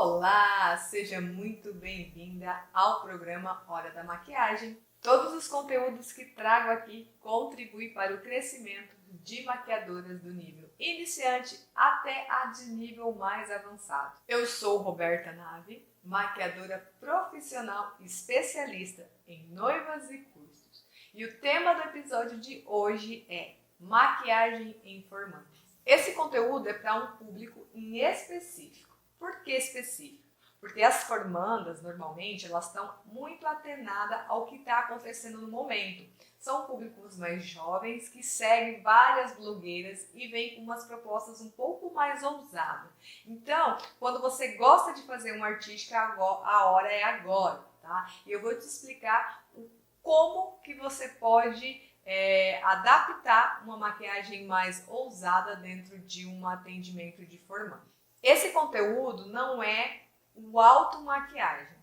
Olá, seja muito bem-vinda ao programa Hora da Maquiagem. Todos os conteúdos que trago aqui contribuem para o crescimento de maquiadoras do nível iniciante até a de nível mais avançado. Eu sou Roberta Nave, maquiadora profissional especialista em noivas e cursos. E o tema do episódio de hoje é maquiagem em formandas. Esse conteúdo é para um público em específico. Por que específico? Porque as formandas, normalmente, elas estão muito atenadas ao que está acontecendo no momento. São públicos mais jovens que seguem várias blogueiras e vêm com umas propostas um pouco mais ousadas. Então, quando você gosta de fazer uma artística, a hora é agora, tá? E eu vou te explicar como que você pode adaptar uma maquiagem mais ousada dentro de um atendimento de formanda. Esse conteúdo não é o automaquiagem,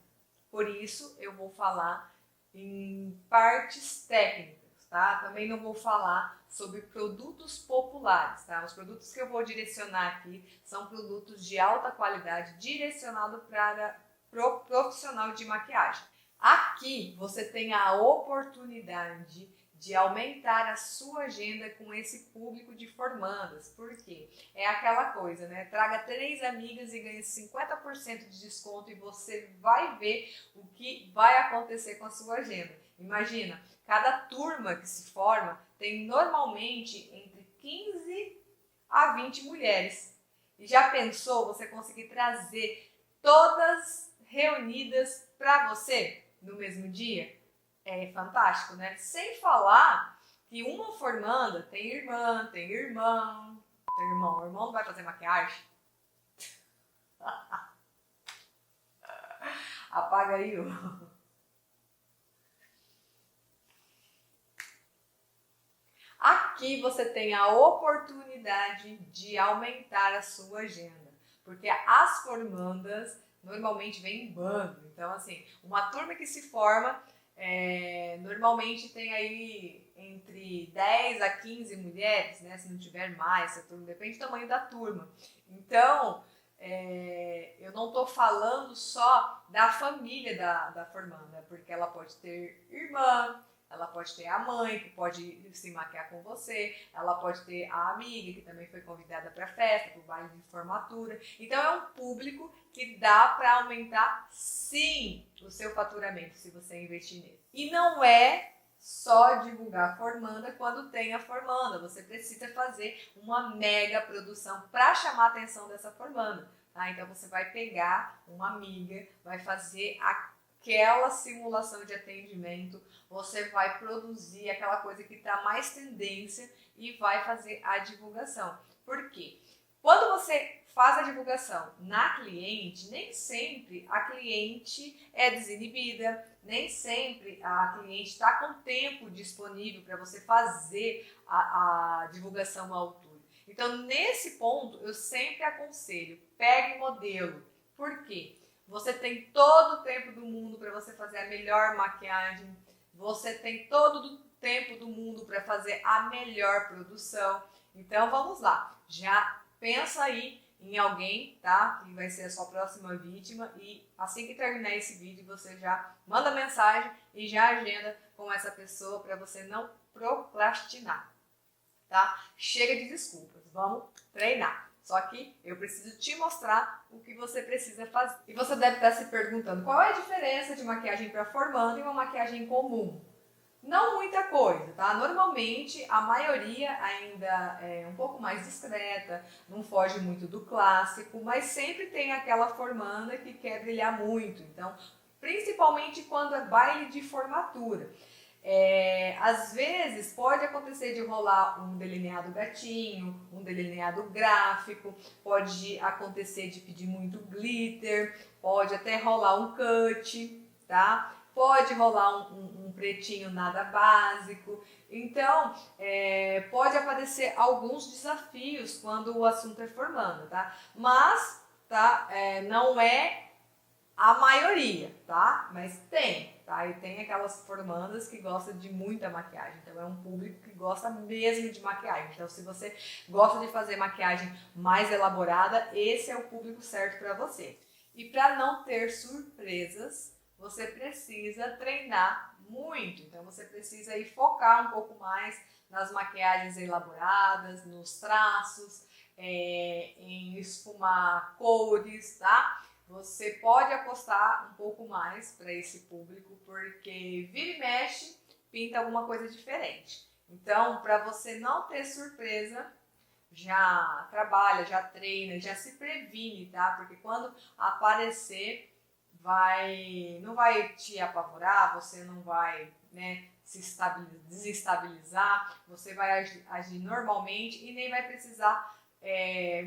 por isso eu vou falar em partes técnicas, tá? Também não vou falar sobre produtos populares, tá? Os produtos que eu vou direcionar aqui são produtos de alta qualidade direcionados para o profissional de maquiagem. Aqui você tem a oportunidade de aumentar a sua agenda com esse público de formandas. Por quê? É aquela coisa, né? Traga 3 amigas e ganhe 50% de desconto e você vai ver o que vai acontecer com a sua agenda. Imagina, cada turma que se forma tem normalmente entre 15 a 20 mulheres. E já pensou você conseguir trazer todas reunidas para você no mesmo dia? É fantástico, né? Sem falar que uma formanda tem irmã, tem irmão. Tem irmão. O irmão não vai fazer maquiagem? Apaga aí o... Aqui você tem a oportunidade de aumentar a sua agenda. Porque as formandas normalmente vêm em bando. Então, assim, uma turma que se forma... normalmente tem aí entre 10 a 15 mulheres, né? Se não tiver mais, essa turma, depende do tamanho da turma. Então, eu não estou falando só da família da formanda, porque ela pode ter irmã, ela pode ter a mãe, que pode se maquiar com você, ela pode ter a amiga, que também foi convidada para a festa, para o baile de formatura. Então, é um público que dá para aumentar, sim, o seu faturamento, se você investir nele. E não é só divulgar a formanda quando tem a formanda. Você precisa fazer uma mega produção para chamar a atenção dessa formanda. Tá? Então, você vai pegar uma amiga, vai fazer aquela simulação de atendimento, você vai produzir aquela coisa que está mais tendência e vai fazer a divulgação. Por quê? Quando você faz a divulgação na cliente, nem sempre a cliente é desinibida, nem sempre a cliente está com tempo disponível para você fazer a divulgação à altura. Então, nesse ponto, eu sempre aconselho, pegue modelo. Por quê? Você tem todo o tempo do mundo para você fazer a melhor maquiagem, você tem todo o tempo do mundo para fazer a melhor produção. Então, vamos lá. Já pensa aí em alguém, tá? Que vai ser a sua próxima vítima e assim que terminar esse vídeo, você já manda mensagem e já agenda com essa pessoa para você não procrastinar, tá? Chega de desculpas, vamos treinar. Só que eu preciso te mostrar o que você precisa fazer. E você deve estar se perguntando, qual é a diferença de maquiagem para formanda e uma maquiagem comum? Não muita coisa, tá? Normalmente, a maioria ainda é um pouco mais discreta, não foge muito do clássico, mas sempre tem aquela formanda que quer brilhar muito. Então, principalmente quando é baile de formatura. Às vezes pode acontecer de rolar um delineado gatinho, um delineado gráfico, pode acontecer de pedir muito glitter, pode até rolar um cut, tá? Pode rolar um pretinho nada básico. Então, pode aparecer alguns desafios quando o assunto é formanda, tá? Mas, tá? Não é a maioria, tá? Mas tem, tá? E tem aquelas formandas que gostam de muita maquiagem. Então, é um público que gosta mesmo de maquiagem. Então, se você gosta de fazer maquiagem mais elaborada, esse é o público certo para você. E para não ter surpresas, você precisa treinar muito. Então você precisa aí focar um pouco mais nas maquiagens elaboradas, nos traços, em esfumar cores, tá? Você pode apostar um pouco mais para esse público, porque vira e mexe, pinta alguma coisa diferente. Então, para você não ter surpresa, já trabalha, já treina, já se previne, tá? Porque quando aparecer, não vai te apavorar, você não vai, né, se desestabilizar, você vai agir normalmente e nem vai precisar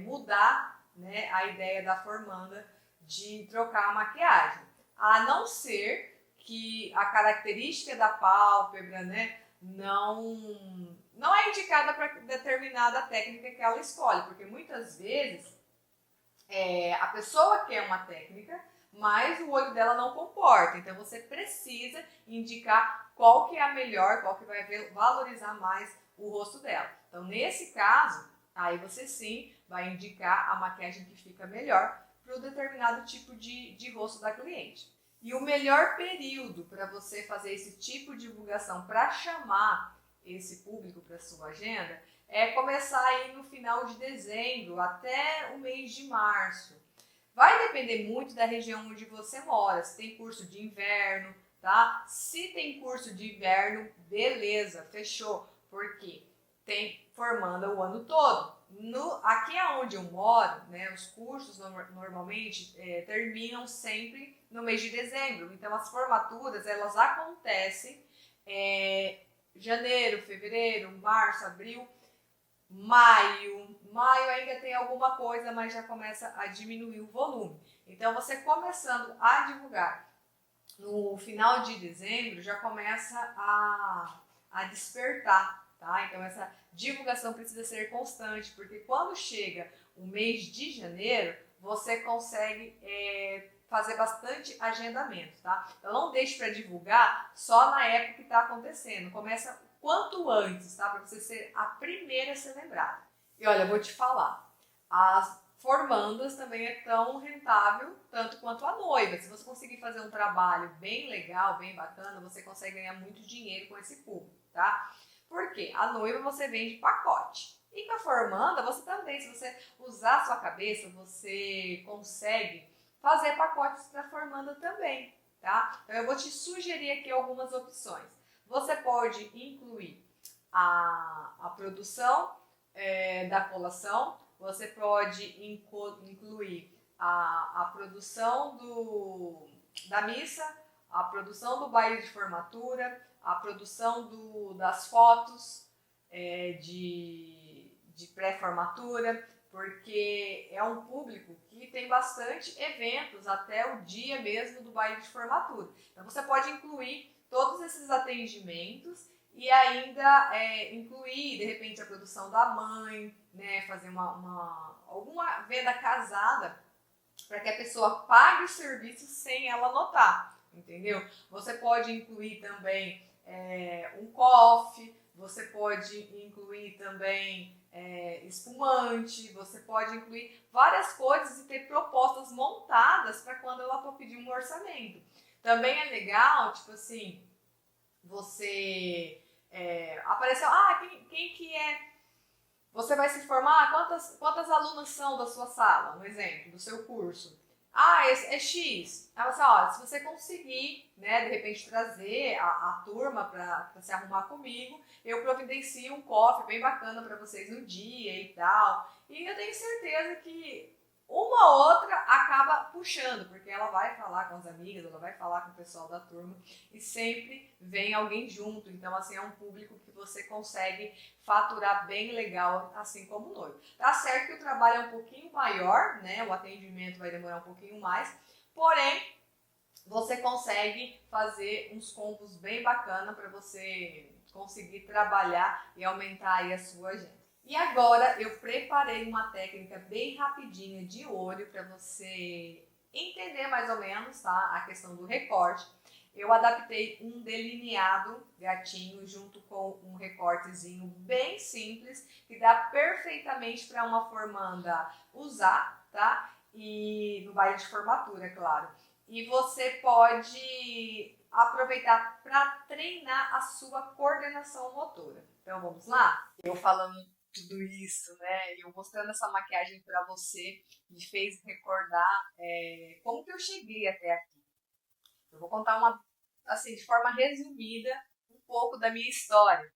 mudar, né, a ideia da formanda de trocar a maquiagem. A não ser que a característica da pálpebra, né, não é indicada para determinada técnica que ela escolhe, porque muitas vezes a pessoa quer uma técnica, mas o olho dela não comporta. Então você precisa indicar qual que é a melhor, qual que vai valorizar mais o rosto dela. Então nesse caso, aí você sim vai indicar a maquiagem que fica melhor para o determinado tipo de rosto da cliente. E o melhor período para você fazer esse tipo de divulgação para chamar esse público para sua agenda é começar aí no final de dezembro até o mês de março. Vai depender muito da região onde você mora, se tem curso de inverno, tá? Se tem curso de inverno, beleza, fechou, porque tem formanda o ano todo. Aqui onde eu moro, né, os cursos normalmente terminam sempre no mês de dezembro. Então as formaturas elas acontecem janeiro, fevereiro, março, abril, maio. Maio ainda tem alguma coisa, mas já começa a diminuir o volume. Então você começando a divulgar no final de dezembro já começa a despertar, tá? Então essa divulgação precisa ser constante, porque quando chega o mês de janeiro, você consegue fazer bastante agendamento, tá? Então não deixe para divulgar só na época que está acontecendo. Começa quanto antes, tá? Para você ser a primeira a ser lembrada. E olha, eu vou te falar, as formandas também é tão rentável tanto quanto a noiva. Se você conseguir fazer um trabalho bem legal, bem bacana, você consegue ganhar muito dinheiro com esse público, tá? Porque a noiva você vende pacote. E com a formanda você também, se você usar a sua cabeça, você consegue fazer pacotes para formanda também, tá? Então eu vou te sugerir aqui algumas opções. Você pode incluir a produção da colação, você pode incluir a produção da missa, a produção do baile de formatura, a produção das fotos de pré-formatura, porque é um público que tem bastante eventos até o dia mesmo do baile de formatura. Então você pode incluir todos esses atendimentos e ainda incluir, de repente, a produção da mãe, né, fazer alguma venda casada para que a pessoa pague o serviço sem ela notar, entendeu? Você pode incluir também um coffee, você pode incluir também espumante, você pode incluir várias coisas e ter propostas montadas para quando ela for pedir um orçamento. Também é legal, tipo assim, você apareceu, quem que é? Você vai se formar, quantas alunas são da sua sala, um exemplo, do seu curso? É X. Ela fala assim, se você conseguir, né, de repente trazer a turma para se arrumar comigo, eu providencio um coffee bem bacana para vocês no dia e tal. E eu tenho certeza que uma ou outra acaba puxando, porque ela vai falar com as amigas, ela vai falar com o pessoal da turma e sempre vem alguém junto. Então, assim, é um público que você consegue faturar bem legal, assim como noivo. Tá certo que o trabalho é um pouquinho maior, né? O atendimento vai demorar um pouquinho mais, porém, você consegue fazer uns combos bem bacana para você conseguir trabalhar e aumentar aí a sua agenda. E agora eu preparei uma técnica bem rapidinha de olho para você entender mais ou menos, tá? A questão do recorte. Eu adaptei um delineado gatinho junto com um recortezinho bem simples que dá perfeitamente para uma formanda usar, tá? e no baile de formatura, é claro. E você pode aproveitar para treinar a sua coordenação motora. Então vamos lá? Eu falando tudo isso, né? Eu mostrando essa maquiagem para você me fez recordar como que eu cheguei até aqui. Eu vou contar assim, de forma resumida, um pouco da minha história.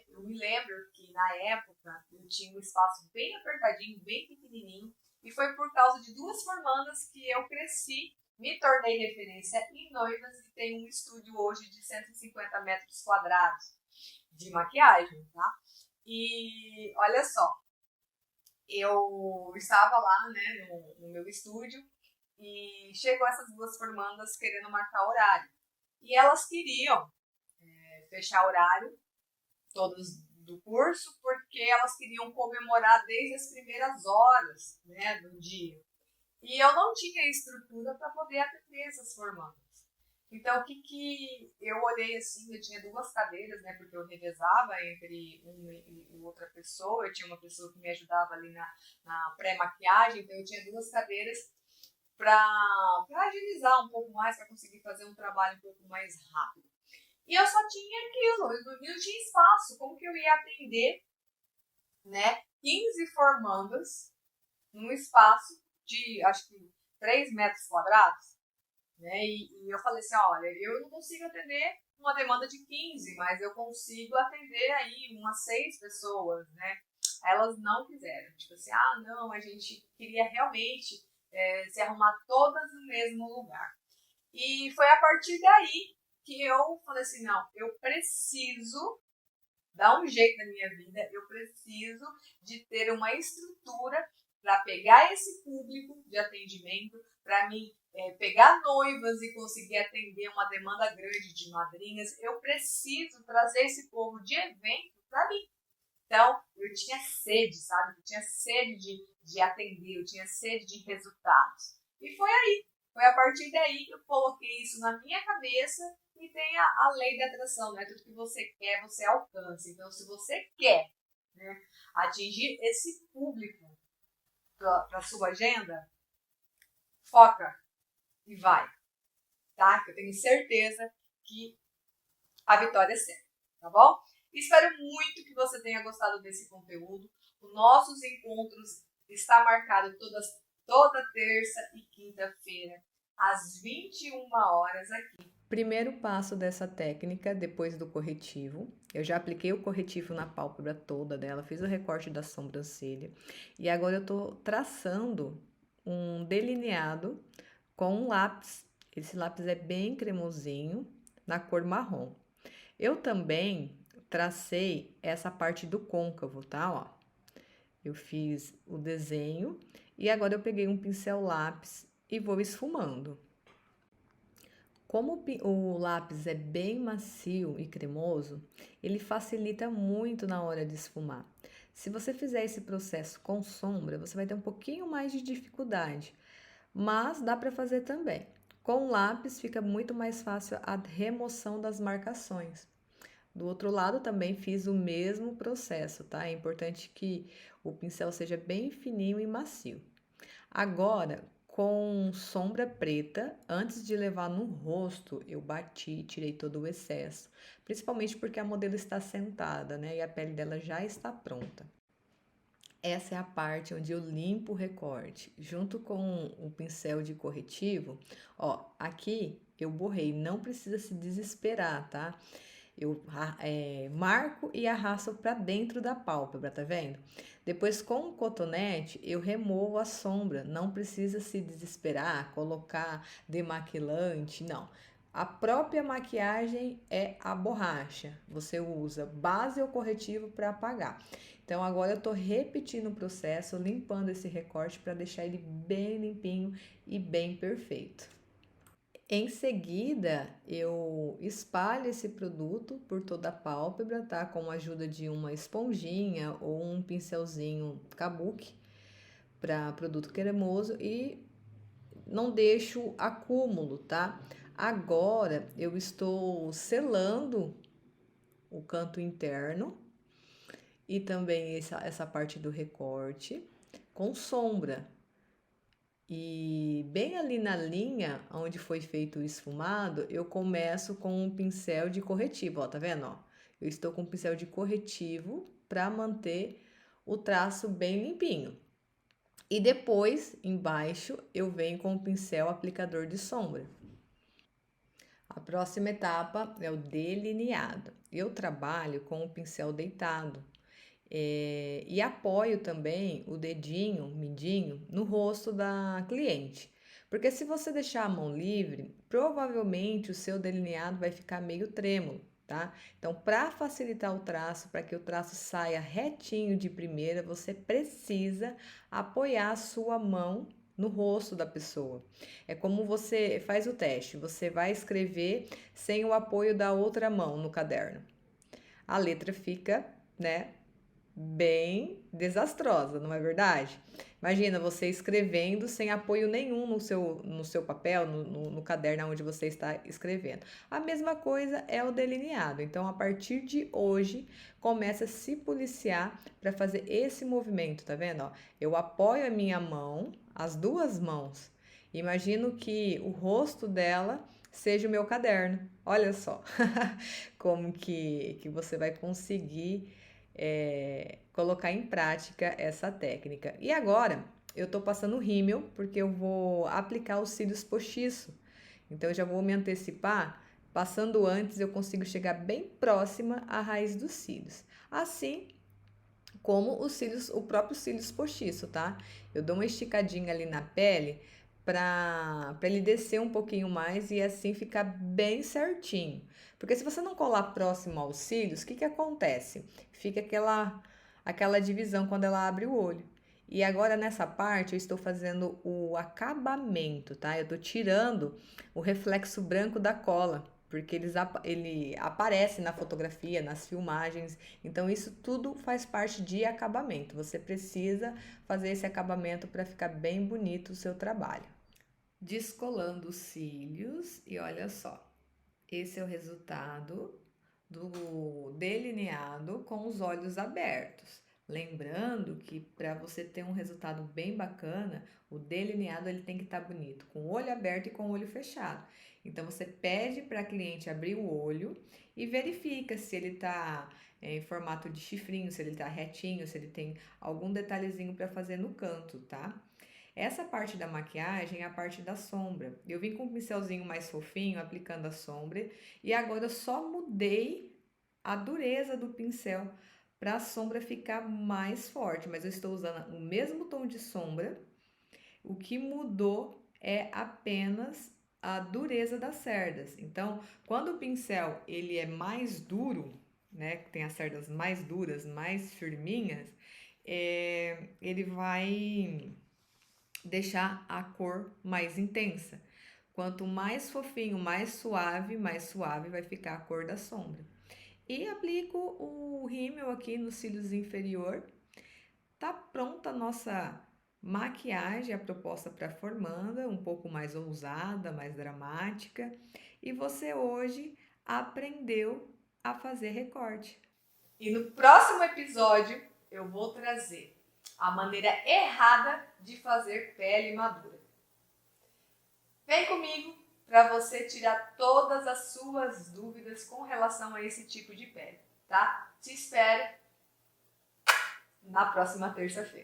Eu me lembro que na época eu tinha um espaço bem apertadinho, bem pequenininho, e foi por causa de duas formandas que eu cresci, me tornei referência em noivas e tenho um estúdio hoje de 150 metros quadrados de maquiagem, tá? E olha só, eu estava lá, né, no meu estúdio e chegou essas duas formandas querendo marcar horário. E elas queriam fechar horário todas do curso, porque elas queriam comemorar desde as primeiras horas, né, do dia. E eu não tinha estrutura para poder atender essas formandas. Então, o que eu olhei assim, eu tinha duas cadeiras, né, porque eu revezava entre uma e outra pessoa, eu tinha uma pessoa que me ajudava ali na pré-maquiagem, então eu tinha duas cadeiras para agilizar um pouco mais, para conseguir fazer um trabalho um pouco mais rápido. E eu só tinha aquilo, eu não tinha espaço. Como que eu ia atender, né, 15 formandas num espaço de, acho que, 3 metros quadrados? Né? E eu falei assim, olha, eu não consigo atender uma demanda de 15, mas eu consigo atender aí umas 6 pessoas, né? Elas não quiseram. Tipo assim, não, a gente queria realmente se arrumar todas no mesmo lugar. E foi a partir daí que eu falei assim, não, eu preciso dar um jeito na minha vida, eu preciso de ter uma estrutura para pegar esse público de atendimento, para mim pegar noivas e conseguir atender uma demanda grande de madrinhas, eu preciso trazer esse povo de evento para mim. Então, eu tinha sede, sabe? Eu tinha sede de atender, eu tinha sede de resultados. E foi aí, foi a partir daí que eu coloquei isso na minha cabeça e tem a lei da atração, né? Tudo que você quer, você alcança. Então, se você quer, né, atingir esse público para a sua agenda, foca e vai, tá? Que eu tenho certeza que a vitória é certa, tá bom? Espero muito que você tenha gostado desse conteúdo. Os nossos encontros está marcado toda terça e quinta-feira, às 21 horas aqui. Primeiro passo dessa técnica, depois do corretivo. Eu já apliquei o corretivo na pálpebra toda dela, fiz o recorte da sobrancelha. E agora eu tô traçando um delineado com um lápis. Esse lápis é bem cremosinho, na cor marrom. Eu também tracei essa parte do côncavo, tá? Ó, eu fiz o desenho e agora eu peguei um pincel lápis e vou esfumando. Como o lápis é bem macio e cremoso, ele facilita muito na hora de esfumar. Se você fizer esse processo com sombra, você vai ter um pouquinho mais de dificuldade, mas dá para fazer também. Com o lápis fica muito mais fácil a remoção das marcações. Do outro lado também fiz o mesmo processo, tá? É importante que o pincel seja bem fininho e macio. Agora, com sombra preta, antes de levar no rosto, eu bati, tirei todo o excesso, principalmente porque a modelo está sentada, né? E a pele dela já está pronta. Essa é a parte onde eu limpo o recorte, junto com o pincel de corretivo. Ó, aqui eu borrei, não precisa se desesperar, tá? Eu marco e arrasto para dentro da pálpebra, tá vendo? Depois, com o cotonete, eu removo a sombra. Não precisa se desesperar, colocar demaquilante, não. A própria maquiagem é a borracha. Você usa base ou corretivo para apagar. Então, agora eu tô repetindo o processo, limpando esse recorte para deixar ele bem limpinho e bem perfeito. Em seguida, eu espalho esse produto por toda a pálpebra, tá? Com a ajuda de uma esponjinha ou um pincelzinho kabuki para produto cremoso e não deixo acúmulo, tá? Agora eu estou selando o canto interno e também essa parte do recorte com sombra. E bem ali na linha onde foi feito o esfumado, eu começo com um pincel de corretivo, ó, tá vendo, ó? Eu estou com um pincel de corretivo para manter o traço bem limpinho. E depois, embaixo, eu venho com o pincel aplicador de sombra. A próxima etapa é o delineado. Eu trabalho com o pincel deitado. E apoio também o dedinho, mindinho, no rosto da cliente. Porque se você deixar a mão livre, provavelmente o seu delineado vai ficar meio trêmulo, tá? Então, para facilitar o traço, para que o traço saia retinho de primeira, você precisa apoiar a sua mão no rosto da pessoa. É como você faz o teste, você vai escrever sem o apoio da outra mão no caderno. A letra fica, né, bem desastrosa, não é verdade? Imagina você escrevendo sem apoio nenhum no seu papel, no caderno onde você está escrevendo. A mesma coisa é o delineado. Então, a partir de hoje, começa a se policiar para fazer esse movimento, tá vendo? Ó, eu apoio a minha mão, as duas mãos. Imagino que o rosto dela seja o meu caderno. Olha só como que você vai conseguir colocar em prática essa técnica. E agora eu tô passando rímel porque eu vou aplicar os cílios postiço. Então eu já vou me antecipar. Passando antes, eu consigo chegar bem próxima à raiz dos cílios. Assim como os cílios, o próprio cílios postiço, tá? Eu dou uma esticadinha ali na pele para ele descer um pouquinho mais e assim ficar bem certinho. Porque se você não colar próximo aos cílios, o que acontece? Fica aquela divisão quando ela abre o olho. E agora nessa parte eu estou fazendo o acabamento, tá? Eu tô tirando o reflexo branco da cola, porque ele aparece na fotografia, nas filmagens. Então isso tudo faz parte de acabamento. Você precisa fazer esse acabamento para ficar bem bonito o seu trabalho. Descolando os cílios e olha só, esse é o resultado do delineado com os olhos abertos. Lembrando que para você ter um resultado bem bacana, o delineado ele tem que estar bonito, com o olho aberto e com o olho fechado. Então você pede para a cliente abrir o olho e verifica se ele está em formato de chifrinho, se ele está retinho, se ele tem algum detalhezinho para fazer no canto, tá? Essa parte da maquiagem é a parte da sombra. Eu vim com um pincelzinho mais fofinho, aplicando a sombra, e agora eu só mudei a dureza do pincel para a sombra ficar mais forte, mas eu estou usando o mesmo tom de sombra. O que mudou é apenas a dureza das cerdas. Então, quando o pincel ele é mais duro, né, tem as cerdas mais duras, mais firminhas, ele vai deixar a cor mais intensa. Quanto mais fofinho, mais suave vai ficar a cor da sombra. E aplico o rímel aqui no cílios inferior. Tá pronta a nossa maquiagem, a proposta para formanda, um pouco mais ousada, mais dramática. E você hoje aprendeu a fazer recorte. E no próximo episódio eu vou trazer a maneira errada de fazer pele madura. Vem comigo para você tirar todas as suas dúvidas com relação a esse tipo de pele, tá? Te espero na próxima terça-feira.